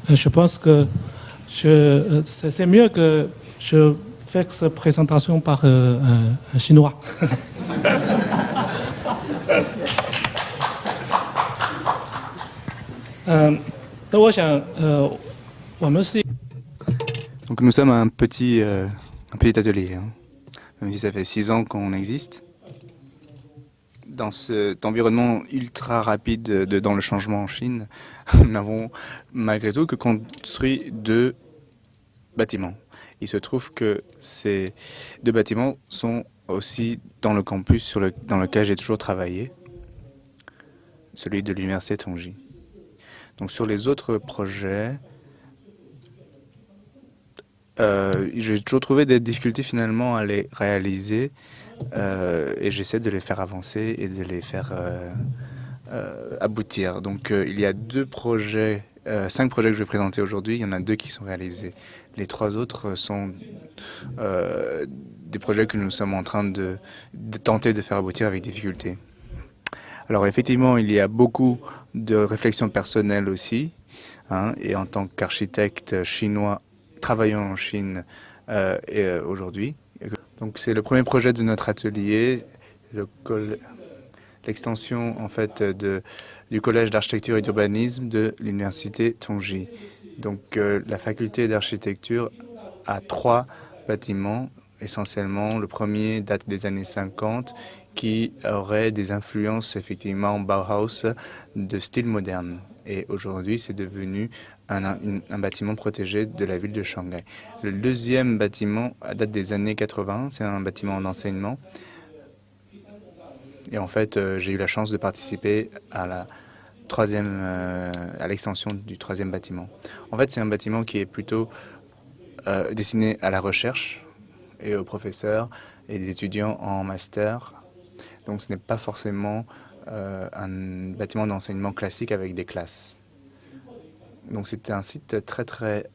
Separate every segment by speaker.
Speaker 1: Je pense que c'est mieux que je fasse cette présentation par un chinois.
Speaker 2: Donc nous sommes un petit atelier, hein. Même si ça fait 6 ans qu'on existe. Dans cet environnement ultra rapide dans le changement en Chine, nous n'avons malgré tout que construit 2 bâtiments. Il se trouve que ces 2 bâtiments sont aussi dans le campus dans lequel j'ai toujours travaillé, celui de l'université Tongji. Donc sur les autres projets, j'ai toujours trouvé des difficultés finalement à les réaliser et j'essaie de les faire avancer et de les faire aboutir. Donc il y a 5 projets que je vais présenter aujourd'hui, il y en a 2 qui sont réalisés. Les 3 autres sont des projets que nous sommes en train de tenter de faire aboutir avec difficulté. Alors effectivement, il y a beaucoup de réflexions personnelles aussi, hein, et en tant qu'architecte chinois travaillant en Chine aujourd'hui. Donc c'est le premier projet de notre atelier, l'extension en fait du collège d'architecture et d'urbanisme de l'université Tongji. Donc la faculté d'architecture a 3 bâtiments essentiellement. Le premier date des années 50 qui aurait des influences effectivement en Bauhaus de style moderne. Et aujourd'hui, c'est devenu un bâtiment protégé de la ville de Shanghai. Le deuxième bâtiment date des années 80, c'est un bâtiment d'enseignement. Et en fait, j'ai eu la chance de participer à l'extension du 3e bâtiment. En fait, c'est un bâtiment qui est plutôt destiné à la recherche et aux professeurs et des étudiants en master. Donc ce n'est pas forcément un bâtiment d'enseignement classique avec des classes. Donc c'était un site très très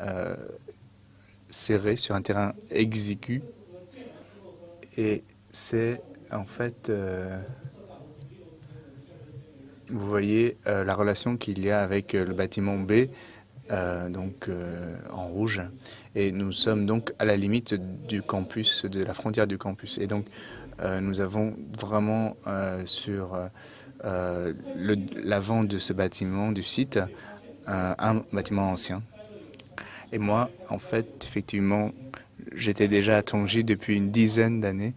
Speaker 2: serré sur un terrain exigu. Et c'est en fait, vous voyez la relation qu'il y a avec le bâtiment B, en rouge. Et nous sommes donc à la limite du campus, de la frontière du campus. Et donc nous avons vraiment sur l'avant de ce bâtiment, du site, un bâtiment ancien. Et moi, en fait, effectivement, j'étais déjà à Tongji depuis une dizaine d'années.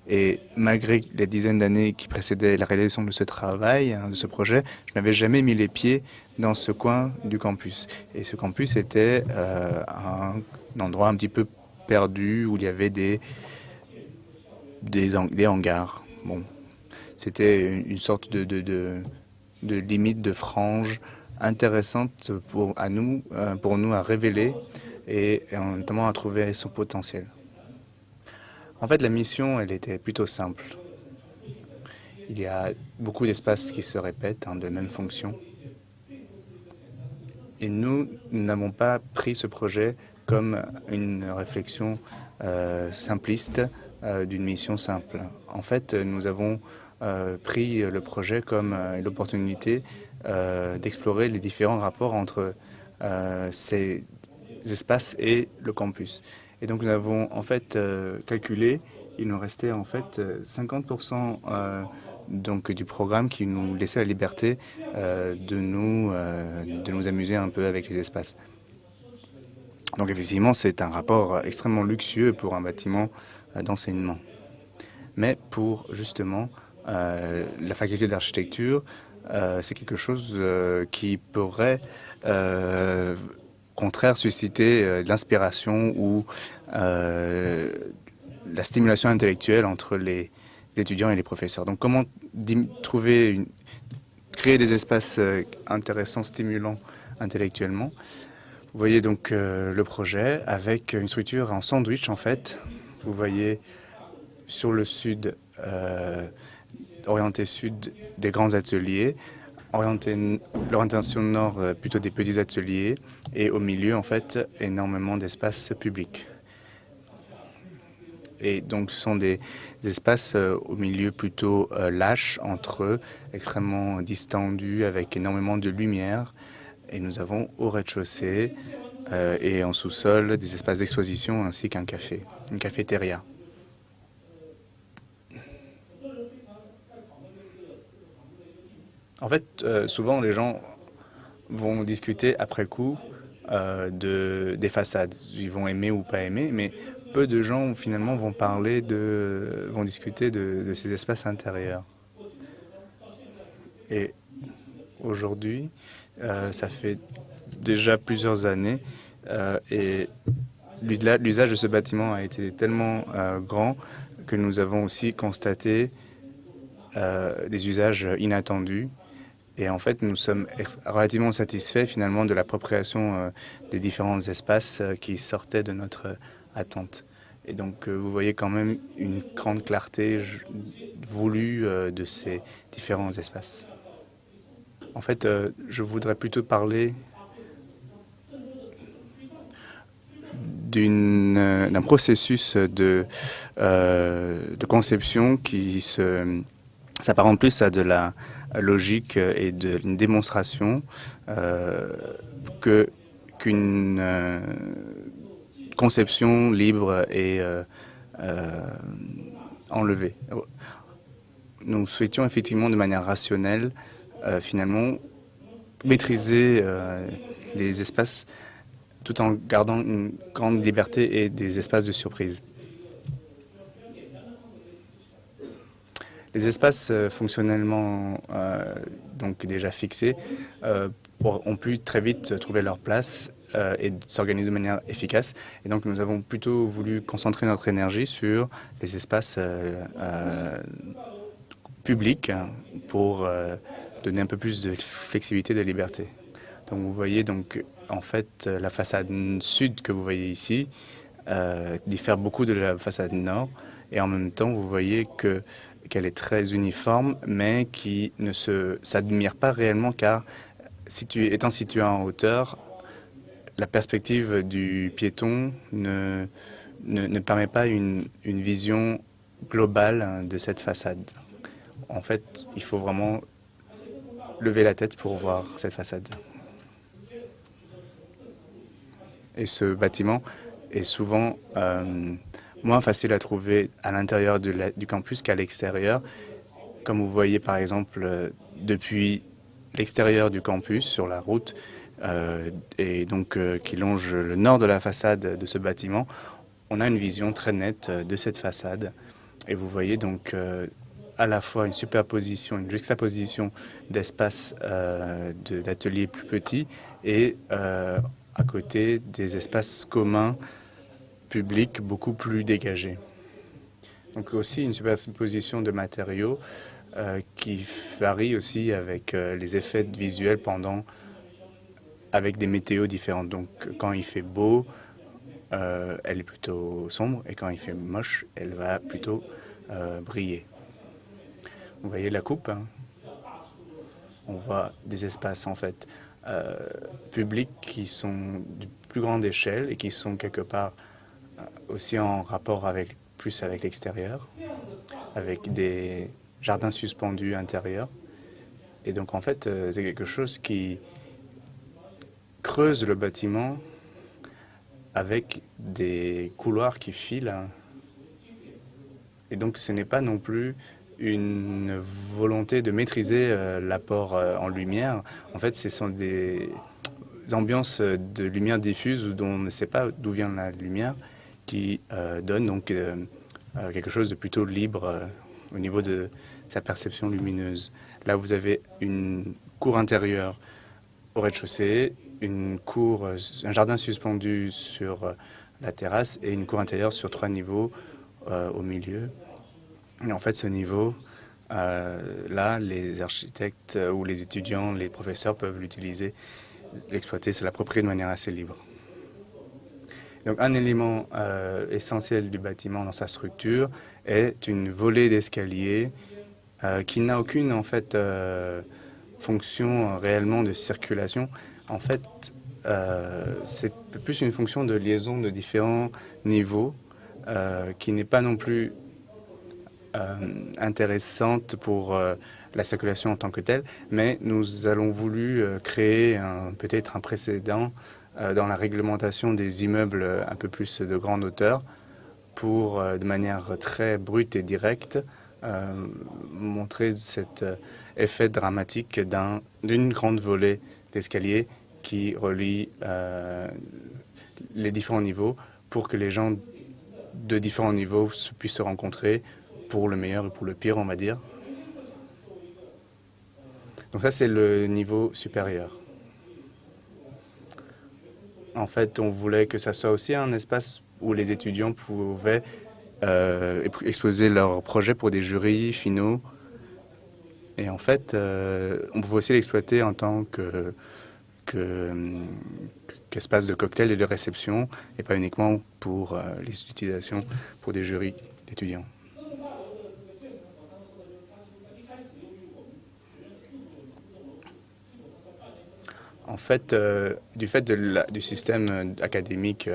Speaker 2: Et malgré les dizaines d'années qui précédaient la réalisation de ce travail, hein, de ce projet, je n'avais jamais mis les pieds dans ce coin du campus. Et ce campus était un endroit un petit peu perdu où il y avait des hangars. Bon, c'était une sorte de limite de frange intéressante pour nous à révéler et notamment à trouver son potentiel. En fait, la mission, elle était plutôt simple. Il y a beaucoup d'espaces qui se répètent, hein, de même fonction. Et nous n'avons pas pris ce projet comme une réflexion simpliste d'une mission simple. En fait, nous avons pris le projet comme l'opportunité d'explorer les différents rapports entre ces espaces et le campus. Et donc nous avons en fait calculé, il nous restait en fait 50% donc du programme qui nous laissait la liberté de nous amuser un peu avec les espaces. Donc effectivement, c'est un rapport extrêmement luxueux pour un bâtiment d'enseignement. Mais pour justement la faculté d'architecture, c'est quelque chose qui pourrait au contraire susciter de l'inspiration ou la stimulation intellectuelle entre les étudiants et les professeurs. Donc comment créer des espaces intéressants, stimulants intellectuellement. Vous voyez donc le projet avec une structure en sandwich en fait. Vous voyez sur le sud, orienté sud, des grands ateliers, l'orientation nord, plutôt des petits ateliers, et au milieu, en fait, énormément d'espaces publics. Et donc, ce sont des espaces au milieu plutôt lâches entre eux, extrêmement distendus, avec énormément de lumière. Et nous avons au rez-de-chaussée et en sous-sol des espaces d'exposition ainsi qu'un café, une cafétéria. En fait, souvent les gens vont discuter après coup des façades. Ils vont aimer ou pas aimer, mais peu de gens finalement vont discuter de ces espaces intérieurs. Et aujourd'hui, ça fait déjà plusieurs années et l'usage de ce bâtiment a été tellement grand que nous avons aussi constaté des usages inattendus. Et en fait, nous sommes relativement satisfaits finalement de l'appropriation des différents espaces qui sortaient de notre attente. Et donc, vous voyez quand même une grande clarté voulue de ces différents espaces. En fait, je voudrais plutôt parler d'un processus de conception qui s'apparente plus à de la logique et d'une démonstration qu'une conception libre et enlevée. Nous souhaitions effectivement de manière rationnelle finalement maîtriser les espaces tout en gardant une grande liberté et des espaces de surprise. Les espaces fonctionnellement donc déjà fixés ont pu très vite trouver leur place et s'organiser de manière efficace. Et donc nous avons plutôt voulu concentrer notre énergie sur les espaces publics pour donner un peu plus de flexibilité et de liberté. Donc vous voyez donc en fait la façade sud que vous voyez ici diffère beaucoup de la façade nord et en même temps vous voyez qu'elle est très uniforme mais qui ne s'admire pas réellement car étant située en hauteur, la perspective du piéton ne permet pas une vision globale de cette façade. En fait, il faut vraiment lever la tête pour voir cette façade. Et ce bâtiment est souvent moins facile à trouver à l'intérieur du campus qu'à l'extérieur. Comme vous voyez par exemple depuis l'extérieur du campus sur la route et donc qui longe le nord de la façade de ce bâtiment, on a une vision très nette de cette façade. Et vous voyez donc à la fois une superposition, une juxtaposition d'espaces d'ateliers plus petits et à côté des espaces communs publics beaucoup plus dégagés. Donc aussi une superposition de matériaux qui varie aussi avec les effets visuels avec des météos différentes. Donc quand il fait beau, elle est plutôt sombre et quand il fait moche, elle va plutôt briller. Vous voyez la coupe, hein? On voit des espaces en fait publics qui sont de plus grande échelle et qui sont quelque part aussi en rapport plus avec l'extérieur, avec des jardins suspendus intérieurs. Et donc en fait, c'est quelque chose qui creuse le bâtiment avec des couloirs qui filent. Et donc ce n'est pas non plus une volonté de maîtriser l'apport en lumière. En fait, ce sont des ambiances de lumière diffuse dont on ne sait pas d'où vient la lumière qui donne donc quelque chose de plutôt libre au niveau de sa perception lumineuse. Là, vous avez une cour intérieure au rez-de-chaussée, un jardin suspendu sur la terrasse et une cour intérieure sur 3 niveaux au milieu. Et en fait, ce niveau, là, les architectes ou les étudiants, les professeurs peuvent l'exploiter, se l'approprier de manière assez libre. Donc, un élément essentiel du bâtiment dans sa structure est une volée d'escalier qui n'a aucune en fait fonction réellement de circulation. En fait, c'est plus une fonction de liaison de différents niveaux qui n'est pas non plus intéressante pour la circulation en tant que telle, mais nous avons voulu créer peut-être un précédent dans la réglementation des immeubles un peu plus de grande hauteur pour, de manière très brute et directe, montrer cet effet dramatique d'une grande volée d'escalier qui relie les différents niveaux pour que les gens de différents niveaux puissent se rencontrer pour le meilleur et pour le pire, on va dire. Donc ça, c'est le niveau supérieur. En fait, on voulait que ça soit aussi un espace où les étudiants pouvaient exposer leurs projets pour des jurys finaux. Et en fait, on pouvait aussi l'exploiter en tant qu'espace de cocktail et de réception, et pas uniquement pour les utilisations pour des jurys d'étudiants. En fait, du fait du système académique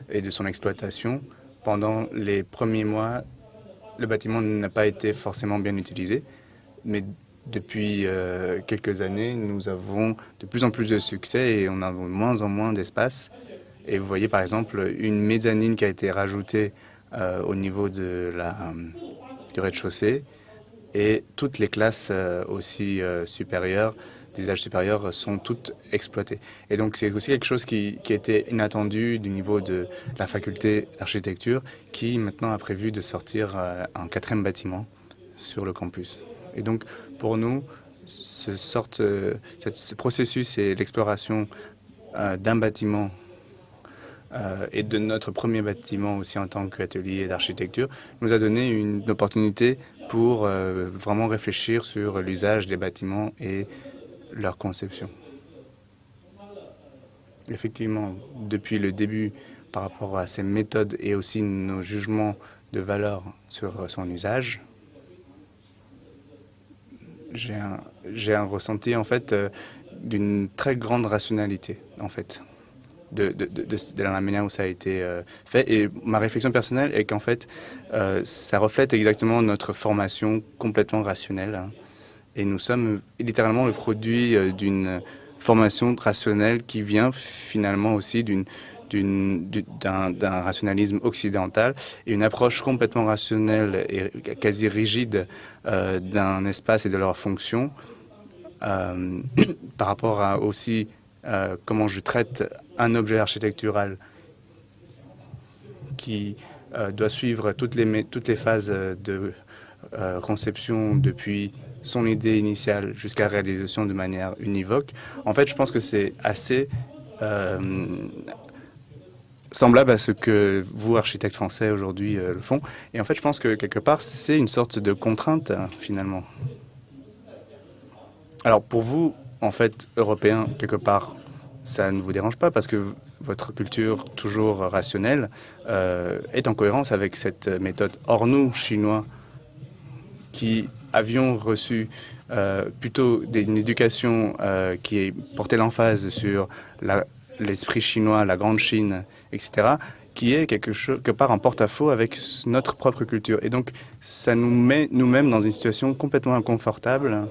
Speaker 2: et de son exploitation, pendant les premiers mois, le bâtiment n'a pas été forcément bien utilisé, mais depuis quelques années, nous avons de plus en plus de succès et on a de moins en moins d'espace. Et vous voyez par exemple une mezzanine qui a été rajoutée au niveau du rez-de-chaussée, et toutes les classes aussi supérieures, des âges supérieurs, sont toutes exploitées. Et donc c'est aussi quelque chose qui a été inattendu du niveau de la faculté d'architecture, qui maintenant a prévu de sortir un 4e bâtiment sur le campus. Et donc pour nous, ce processus et l'exploration d'un bâtiment et de notre premier bâtiment aussi en tant qu'atelier d'architecture nous a donné une opportunité pour vraiment réfléchir sur l'usage des bâtiments et leur conception. Effectivement, depuis le début, par rapport à ces méthodes et aussi nos jugements de valeur sur son usage, j'ai un ressenti en fait d'une très grande rationalité en fait de la manière où ça a été fait. Et ma réflexion personnelle est qu'en fait ça reflète exactement notre formation complètement rationnelle, hein. Et nous sommes littéralement le produit d'une formation rationnelle qui vient finalement aussi d'un rationalisme occidental, et une approche complètement rationnelle et quasi rigide d'un espace et de leur fonction par rapport à aussi comment je traite un objet architectural qui doit suivre toutes les phases de conception depuis son idée initiale jusqu'à réalisation de manière univoque. En fait, je pense que c'est assez semblable à ce que vous, architectes français, aujourd'hui, le font. Et en fait, je pense que quelque part, c'est une sorte de contrainte, finalement. Alors, pour vous, en fait, Européens, quelque part, ça ne vous dérange pas parce que votre culture, toujours rationnelle, est en cohérence avec cette méthode. Or, nous, Chinois, qui avions reçu plutôt une éducation qui portait l'emphase sur l'esprit chinois, la grande Chine, etc., qui est quelque part en porte-à-faux avec notre propre culture. Et donc, ça nous met nous-mêmes dans une situation complètement inconfortable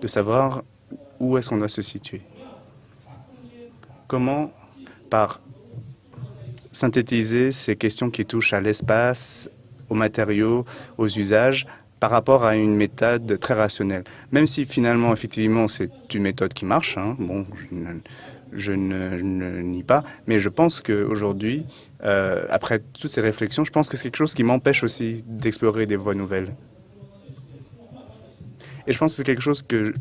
Speaker 2: de savoir où est-ce qu'on doit se situer. Comment, par synthétiser ces questions qui touchent à l'espace, aux matériaux, aux usages, par rapport à une méthode très rationnelle. Même si finalement, effectivement, c'est une méthode qui marche, hein, bon, je ne nie pas, mais je pense qu'aujourd'hui, après toutes ces réflexions, je pense que c'est quelque chose qui m'empêche aussi d'explorer des voies nouvelles. Et je pense que c'est quelque chose que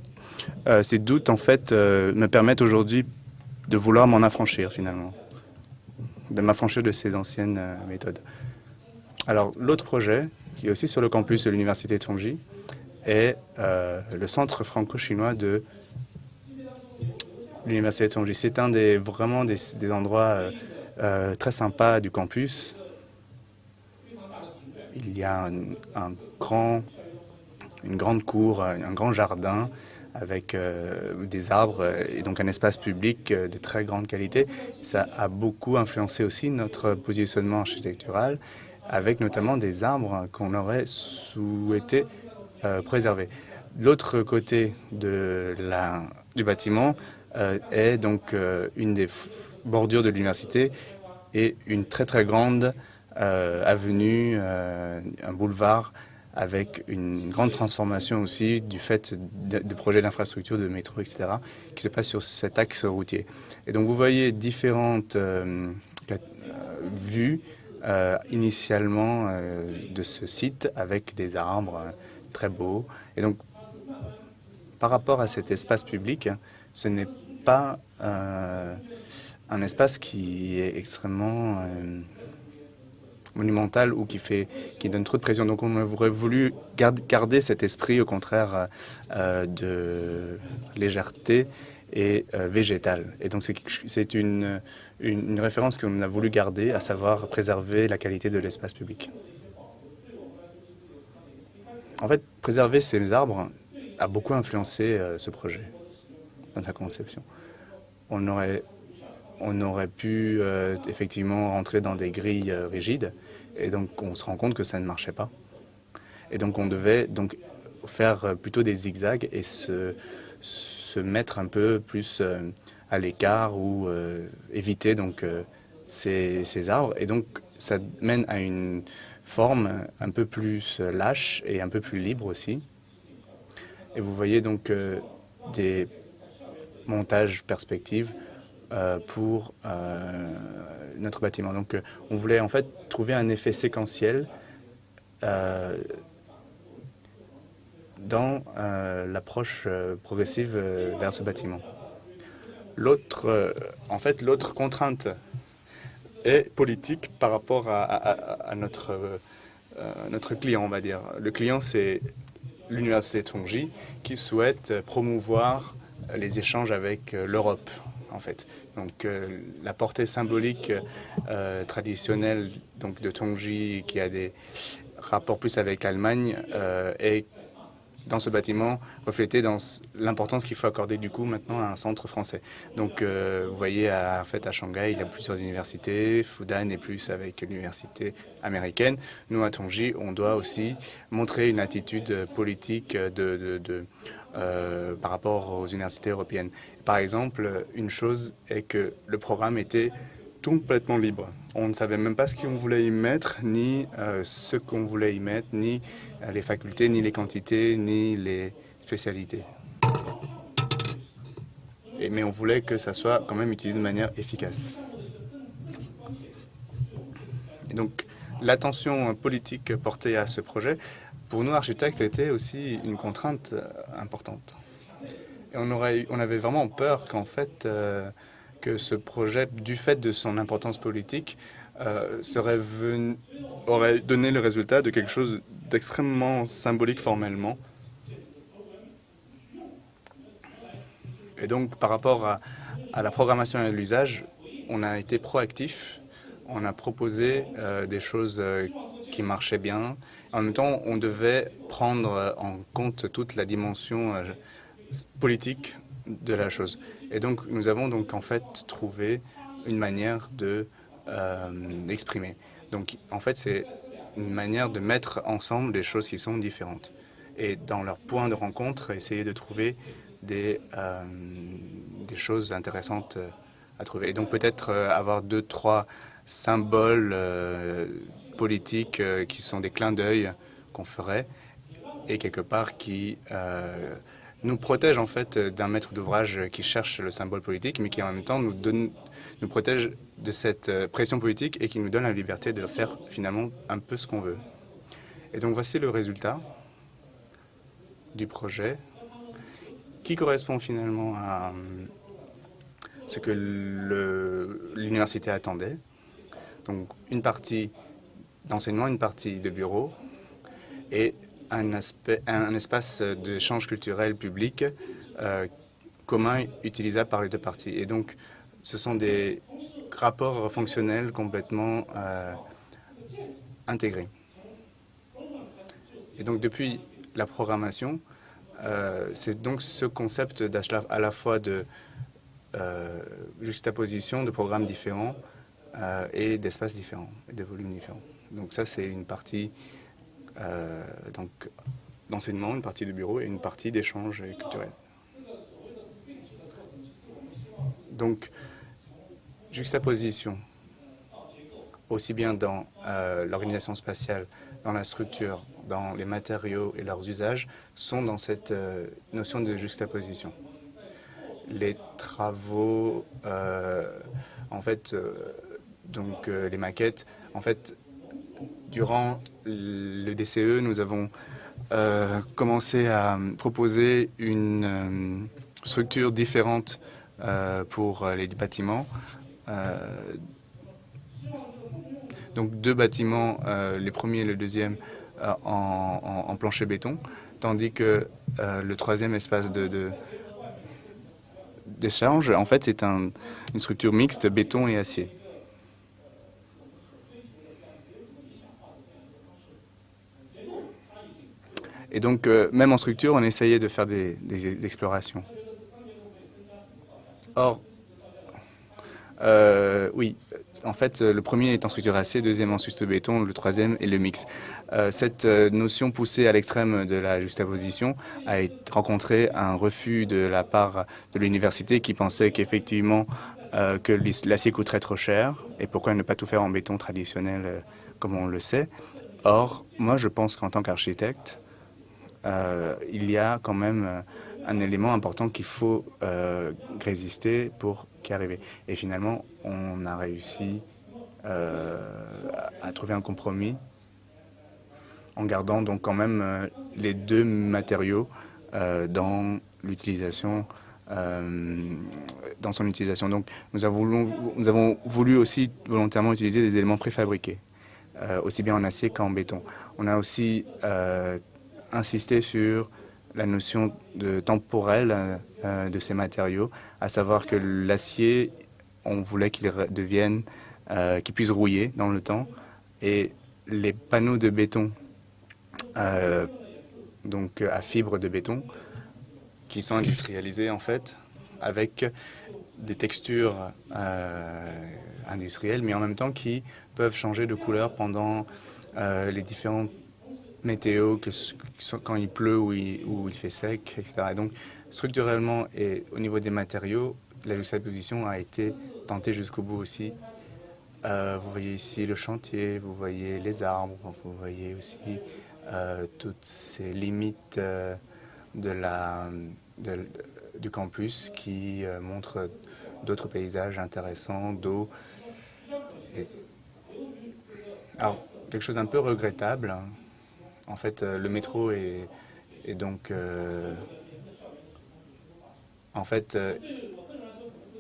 Speaker 2: ces doutes, en fait, me permettent aujourd'hui de vouloir m'en affranchir, finalement, de m'affranchir de ces anciennes méthodes. Alors, l'autre projet, qui est aussi sur le campus de l'Université de Tongji, est le centre franco-chinois de l'Université de Tongji. C'est vraiment des endroits très sympas du campus. Il y a une grande cour, un grand jardin avec des arbres et donc un espace public de très grande qualité. Ça a beaucoup influencé aussi notre positionnement architectural. avec notamment des arbres qu'on aurait souhaité préserver. L'autre côté du bâtiment est donc une des bordures de l'université et une très très grande avenue, un boulevard avec une grande transformation aussi du fait de projets d'infrastructure, de métro, etc., qui se passe sur cet axe routier. Et donc vous voyez différentes vues initialement de ce site avec des arbres très beaux. Et donc par rapport à cet espace public, ce n'est pas un espace qui est extrêmement monumental ou qui donne trop de pression. Donc on aurait voulu garder cet esprit, au contraire, de légèreté et végétale. Et donc c'est une référence qu'on a voulu garder, à savoir préserver la qualité de l'espace public. En fait, préserver ces arbres a beaucoup influencé ce projet dans sa conception. On aurait pu effectivement rentrer dans des grilles rigides, et donc on se rend compte que ça ne marchait pas. Et donc on devait donc faire plutôt des zigzags et se mettre un peu plus à l'écart ou éviter donc ces arbres. Et donc ça mène à une forme un peu plus lâche et un peu plus libre aussi. Et vous voyez donc des montages perspectives pour notre bâtiment. Donc on voulait en fait trouver un effet séquentiel dans l'approche progressive vers ce bâtiment. L'autre contrainte est politique par rapport à notre client, on va dire. Le client, c'est l'université Tongji qui souhaite promouvoir les échanges avec l'Europe, en fait. Donc la portée symbolique traditionnelle donc, de Tongji, qui a des rapports plus avec l'Allemagne, est dans ce bâtiment reflétée dans l'importance qu'il faut accorder du coup maintenant à un centre français. Donc vous voyez en fait à Shanghai il y a plusieurs universités, Fudan est plus avec l'université américaine. Nous à Tongji on doit aussi montrer une attitude politique par rapport aux universités européennes. Par exemple, une chose est que le programme était complètement libre. On ne savait même pas ce qu'on voulait y mettre, ni ce qu'on voulait y mettre, ni les facultés, ni les quantités, ni les spécialités. Mais on voulait que ça soit quand même utilisé de manière efficace. Et donc, l'attention politique portée à ce projet, pour nous architectes, était aussi une contrainte importante. Et on avait vraiment peur qu'en fait, que ce projet, du fait de son importance politique, aurait donné le résultat de quelque chose d'extrêmement symbolique formellement. Et donc, par rapport à la programmation et à l'usage, on a été proactif. On a proposé des choses qui marchaient bien. En même temps, on devait prendre en compte toute la dimension politique de la chose. Et donc, nous avons donc en fait trouvé une manière d'exprimer. Donc, en fait, c'est une manière de mettre ensemble des choses qui sont différentes. Et dans leur point de rencontre, essayer de trouver des choses intéressantes à trouver. Et donc, peut-être avoir 2-3 symboles politiques qui sont des clins d'œil qu'on ferait et quelque part qui nous protège en fait d'un maître d'ouvrage qui cherche le symbole politique, mais qui en même temps nous protège de cette pression politique et qui nous donne la liberté de faire finalement un peu ce qu'on veut. Et donc voici le résultat du projet qui correspond finalement à ce que l'université attendait. Donc une partie d'enseignement, une partie de bureau et un espace d'échange culturel public commun utilisable par les deux parties. Et donc, ce sont des rapports fonctionnels complètement intégrés. Et donc, depuis la programmation, c'est donc ce concept à la fois de juxtaposition de programmes différents et d'espaces différents, et de volumes différents. Donc ça, c'est une partie d'enseignement, une partie de bureau et une partie d'échange culturel. Donc, juxtaposition, aussi bien dans l'organisation spatiale, dans la structure, dans les matériaux et leurs usages, sont dans cette notion de juxtaposition. Les travaux, en fait, les maquettes, en fait, durant le DCE, nous avons commencé à proposer une structure différente pour les bâtiments. Donc 2 bâtiments, les premiers et le deuxième, en plancher béton, tandis que le troisième espace d'échange, en fait, c'est une structure mixte béton et acier. Et donc, même en structure, on essayait de faire des explorations. Or, oui, en fait, le premier est en structure acier, le deuxième en structure béton, le troisième est le mix. Cette notion poussée à l'extrême de la juxtaposition a rencontré un refus de la part de l'université qui pensait qu'effectivement, que l'acier coûterait trop cher et pourquoi ne pas tout faire en béton traditionnel comme on le sait. Or, moi, je pense qu'en tant qu'architecte, il y a quand même un élément important qu'il faut résister pour y arriver. Et finalement, on a réussi à trouver un compromis en gardant donc quand même les 2 matériaux dans l'utilisation, dans son utilisation. Donc nous avons voulu aussi volontairement utiliser des éléments préfabriqués, aussi bien en acier qu'en béton. On a aussi insisté sur la notion de temporelle de ces matériaux, à savoir que l'acier, on voulait qu'il devienne, qu'il puisse rouiller dans le temps, et les panneaux de béton, donc à fibres de béton, qui sont industrialisés en fait, avec des textures industrielles, mais en même temps qui peuvent changer de couleur pendant les différentes météo, quand il pleut ou il fait sec, etc. Et donc, structurellement et au niveau des matériaux, la juxtaposition a été tentée jusqu'au bout aussi. Vous voyez ici le chantier, vous voyez les arbres, vous voyez aussi toutes ces limites du campus qui montrent d'autres paysages intéressants, d'eau. Alors, quelque chose d'un peu regrettable. En fait, le métro est donc... en fait,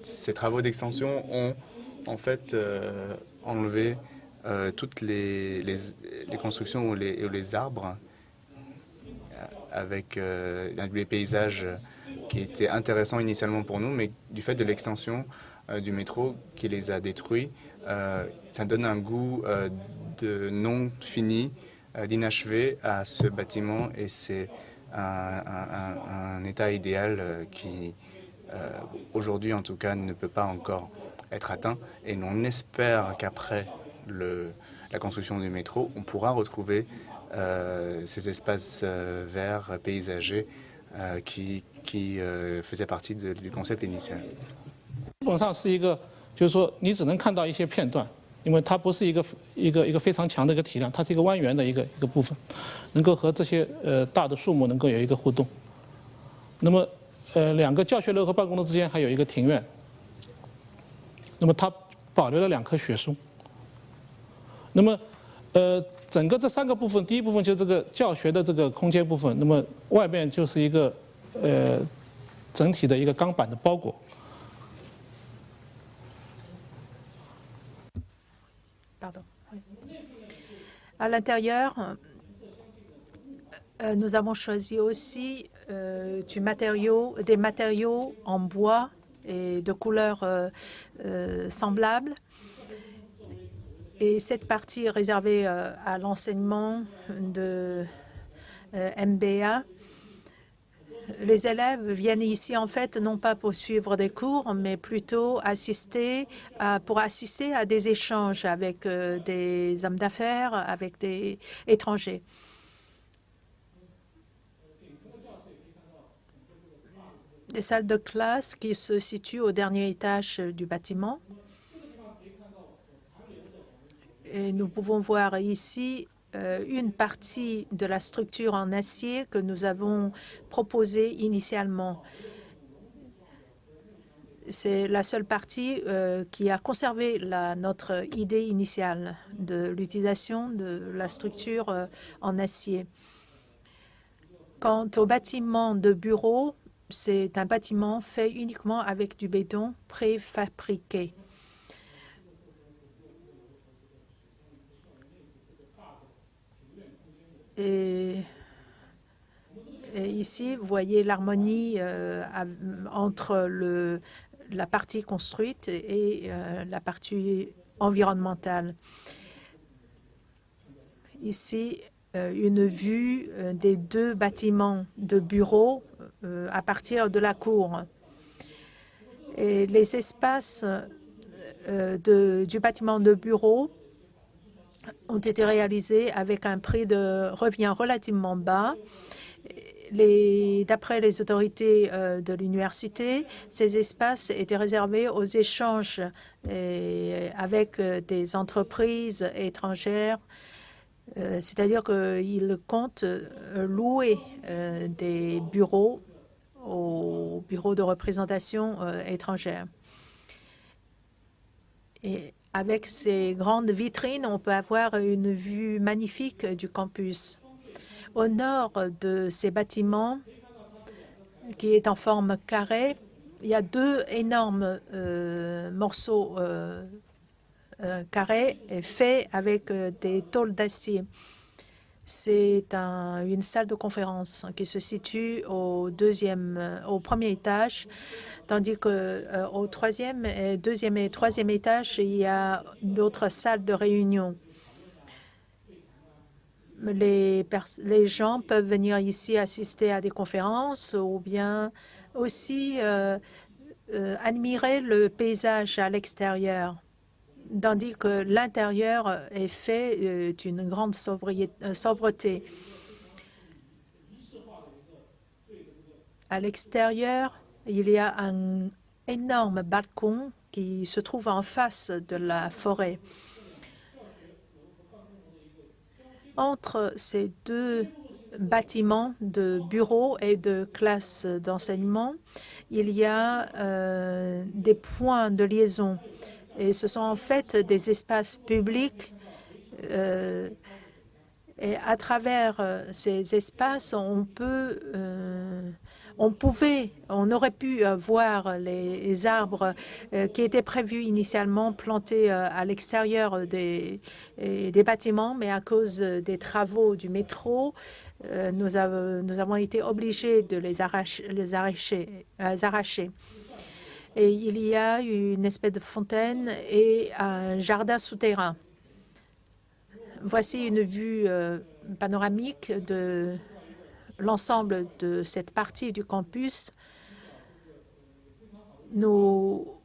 Speaker 2: ces travaux d'extension ont en fait enlevé toutes les constructions ou les arbres avec les paysages qui étaient intéressants initialement pour nous, mais du fait de l'extension du métro qui les a détruits, ça donne un goût de non fini, d'inachevé à ce bâtiment, et c'est un état idéal qui, aujourd'hui en tout cas, ne peut pas encore être atteint. Et on espère qu'après la construction du métro, on pourra retrouver ces espaces verts paysagers qui faisaient partie du concept initial.
Speaker 1: 基本上是一个，就是说你只能看到一些片段，因为它不是一个非常强的一个体量，它是一个蜿蜒的一个部分，能够和这些大的树木能够有一个互动。那么2个教学楼和办公楼之间还有一个庭院，那么它保留了2棵雪松。那么整个这3个部分，第一部分就是这个教学的这个空间部分，那么外面就是一个整体的一个钢板的包裹。
Speaker 3: Pardon. À l'intérieur, nous avons choisi aussi des matériaux en bois et de couleurs semblables. Et cette partie est réservée à l'enseignement de MBA. Les élèves viennent ici en fait non pas pour suivre des cours, mais plutôt pour assister à des échanges avec des hommes d'affaires, avec des étrangers. Des salles de classe qui se situent au dernier étage du bâtiment. Et nous pouvons voir ici une partie de la structure en acier que nous avons proposée initialement. C'est la seule partie qui a conservé notre idée initiale de l'utilisation de la structure en acier. Quant au bâtiment de bureau, c'est un bâtiment fait uniquement avec du béton préfabriqué. Et ici, vous voyez l'harmonie entre la partie construite et la partie environnementale. Ici, une vue des deux bâtiments de bureaux à partir de la cour. Et les espaces du bâtiment de bureau ont été réalisés avec un prix de revient relativement bas. D'après les autorités de l'université, ces espaces étaient réservés aux échanges avec des entreprises étrangères, c'est-à-dire qu'ils comptent louer des bureaux aux bureaux de représentation étrangère. Et avec ces grandes vitrines, on peut avoir une vue magnifique du campus. Au nord de ces bâtiments, qui est en forme carrée, il y a deux énormes morceaux carrés faits avec des tôles d'acier. C'est une salle de conférence qui se situe au premier étage, tandis qu'au deuxième et troisième étage, il y a d'autres salles de réunion. Les gens peuvent venir ici assister à des conférences ou bien aussi admirer le paysage à l'extérieur, tandis que l'intérieur est fait d'une grande sobreté. À l'extérieur, il y a un énorme balcon qui se trouve en face de la forêt. Entre ces deux bâtiments de bureaux et de classes d'enseignement, il y a des points de liaison. Et ce sont en fait des espaces publics. Et à travers ces espaces, on aurait pu voir les arbres qui étaient prévus initialement plantés à l'extérieur des bâtiments, mais à cause des travaux du métro, nous avons été obligés de les arracher. Et il y a une espèce de fontaine et un jardin souterrain. Voici une vue panoramique de l'ensemble de cette partie du campus. Nous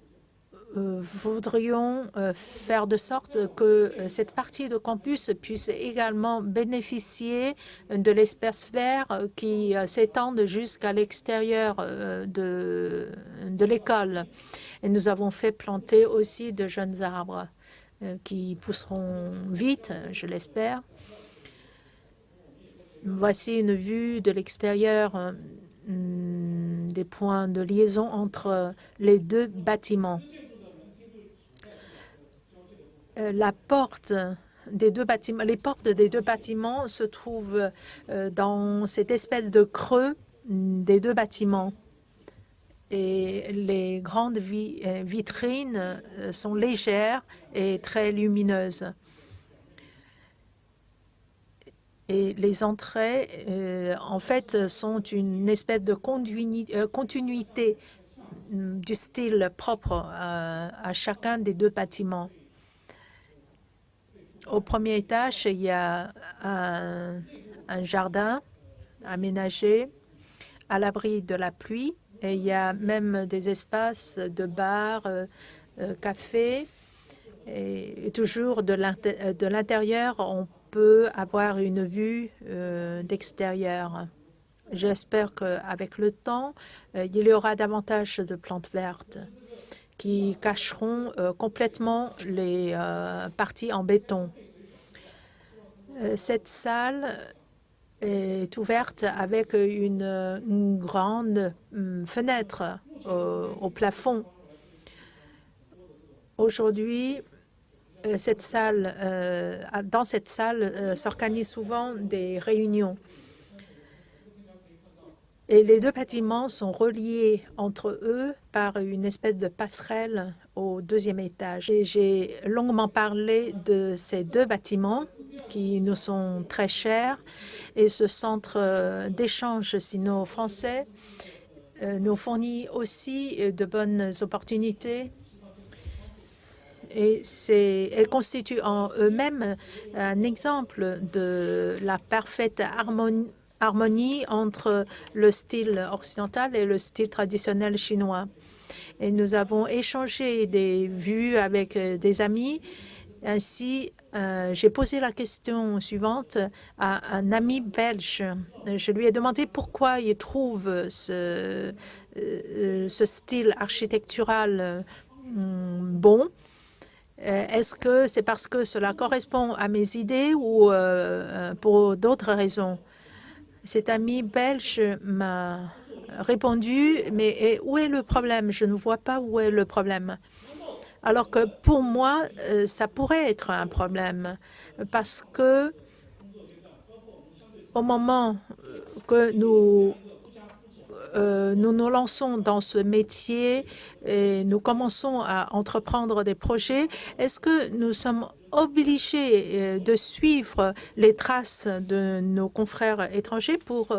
Speaker 3: voudrions faire de sorte que cette partie de campus puisse également bénéficier de l'espace vert qui s'étend jusqu'à l'extérieur de l'école. Et nous avons fait planter aussi de jeunes arbres qui pousseront vite, je l'espère. Voici une vue de l'extérieur des points de liaison entre les deux bâtiments. Les portes des deux bâtiments se trouvent dans cette espèce de creux des deux bâtiments. Et les grandes vitrines sont légères et très lumineuses. Et les entrées, en fait, sont une espèce de continuité du style propre à chacun des deux bâtiments. Au premier étage, il y a un jardin aménagé à l'abri de la pluie. Et il y a même des espaces de bar, café. Et toujours de l'intérieur, on peut avoir une vue d'extérieur. J'espère qu'avec le temps, il y aura davantage de plantes vertes qui cacheront complètement les parties en béton. Cette salle est ouverte avec une grande fenêtre au plafond. Aujourd'hui, dans cette salle s'organisent souvent des réunions. Et les deux bâtiments sont reliés entre eux par une espèce de passerelle au deuxième étage. Et j'ai longuement parlé de ces deux bâtiments qui nous sont très chers. Et ce centre d'échange sino-français nous fournit aussi de bonnes opportunités. Et elles constituent en eux-mêmes un exemple de la parfaite harmonie entre le style occidental et le style traditionnel chinois. Et nous avons échangé des vues avec des amis. Ainsi, j'ai posé la question suivante à un ami belge. Je lui ai demandé pourquoi il trouve ce style architectural bon. Est-ce que c'est parce que cela correspond à mes idées ou pour d'autres raisons? Cet ami belge m'a répondu, mais où est le problème? Je ne vois pas où est le problème. Alors que pour moi, ça pourrait être un problème parce que au moment que nous nous lançons dans ce métier et nous commençons à entreprendre des projets, est-ce que nous sommes obligés de suivre les traces de nos confrères étrangers pour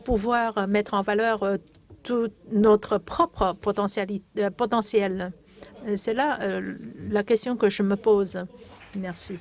Speaker 3: pouvoir mettre en valeur tout notre propre potentiel? C'est là la question que je me pose. Merci.